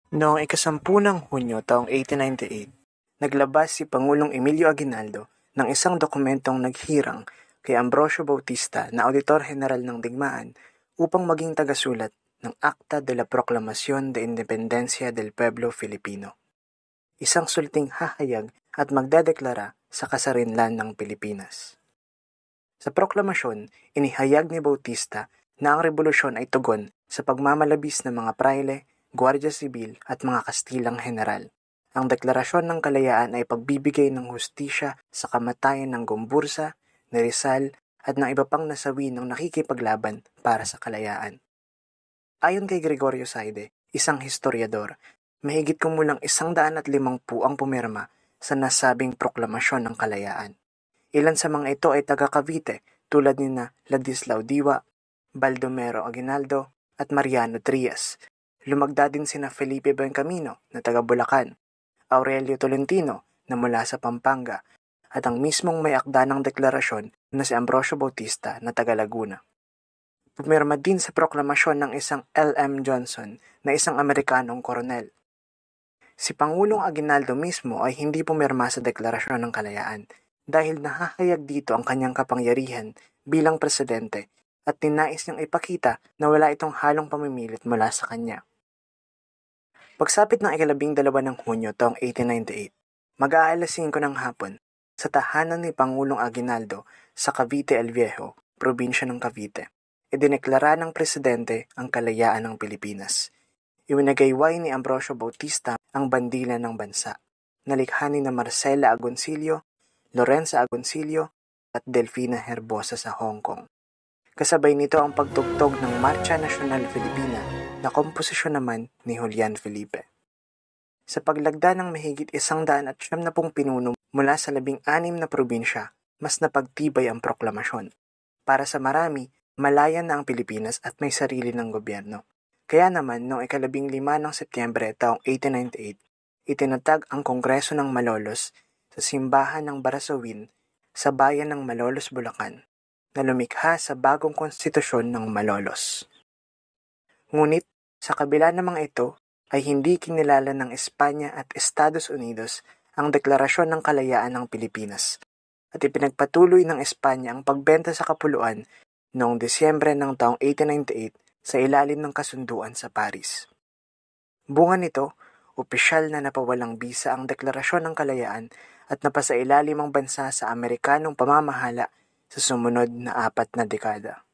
Noong ika-10 ng Hunyo taong 1898, naglabas si Pangulong Emilio Aguinaldo ng isang dokumentong naghirang kay Ambrosio Bautista na Auditor General ng Digmaan upang maging tagasulat ng Acta de la Proclamación de Independencia del Pueblo Filipino. Isang sulting hahayag at magdedeklara sa kasarinlan ng Pilipinas. Sa proklamasyon, inihayag ni Bautista na ang rebolusyon ay tugon sa pagmamalabis ng mga prayle, Guardia Sibil at mga Kastilang General. Ang deklarasyon ng kalayaan ay pagbibigay ng hustisya sa kamatayan ng Gomburza, ni Rizal at ng iba pang nasawi ng nakikipaglaban para sa kalayaan. Ayon kay Gregorio Saide, isang historiador, mahigit kumulang 150 ang pumirma sa nasabing proklamasyon ng kalayaan. Ilan sa mga ito ay taga Cavite tulad ni na Ladislao Diwa, Baldomero Aguinaldo at Mariano Trias. Lumagda din sina Felipe Buencamino na taga Bulacan, Aurelio Tolentino na mula sa Pampanga, at ang mismong may akda ng deklarasyon na si Ambrosio Bautista na taga Laguna. Pumirma din sa proklamasyon ng isang L.M. Johnson na isang Amerikanong koronel. Si Pangulong Aguinaldo mismo ay hindi pumirma sa deklarasyon ng kalayaan dahil nahahayag dito ang kanyang kapangyarihan bilang presidente at ninais niyang ipakita na wala itong halong pamimilit mula sa kanya. Pagsapit ng ika-12 ng Hunyo taong 1898, mag-aalas 5 ng hapon, sa tahanan ni Pangulong Aguinaldo sa Cavite El Viejo, probinsya ng Cavite, idineklara ng presidente ang kalayaan ng Pilipinas. Iwinagayway ni Ambrosio Bautista ang bandila ng bansa, nalikha ni na Marcela Agoncillo, Lorenza Agoncillo at Delfina Herbosa sa Hong Kong. Kasabay nito ang pagtugtog ng Marcha Nacional Filipina na komposisyon naman ni Julian Felipe. Sa paglagda ng mahigit 170 pinuno mula sa 16 na probinsya, mas napagtibay ang proklamasyon. Para sa marami, malaya na ang Pilipinas at may sarili ng gobyerno. Kaya naman, noong ika-15 ng Setyembre taong 1898, itinatag ang Kongreso ng Malolos sa simbahan ng Barasawin sa bayan ng Malolos, Bulacan, na lumikha sa bagong konstitusyon ng Malolos. Ngunit, sa kabila ng mga ito, ay hindi kinilala ng Espanya at Estados Unidos ang Deklarasyon ng Kalayaan ng Pilipinas at ipinagpatuloy ng Espanya ang pagbenta sa kapuluan noong Disyembre ng taong 1898 sa ilalim ng kasunduan sa Paris. Bunga nito, opisyal na napawalang bisa ang Deklarasyon ng Kalayaan at napasailalim ang bansa sa Amerikanong pamamahala sa sumunod na 4 na dekada.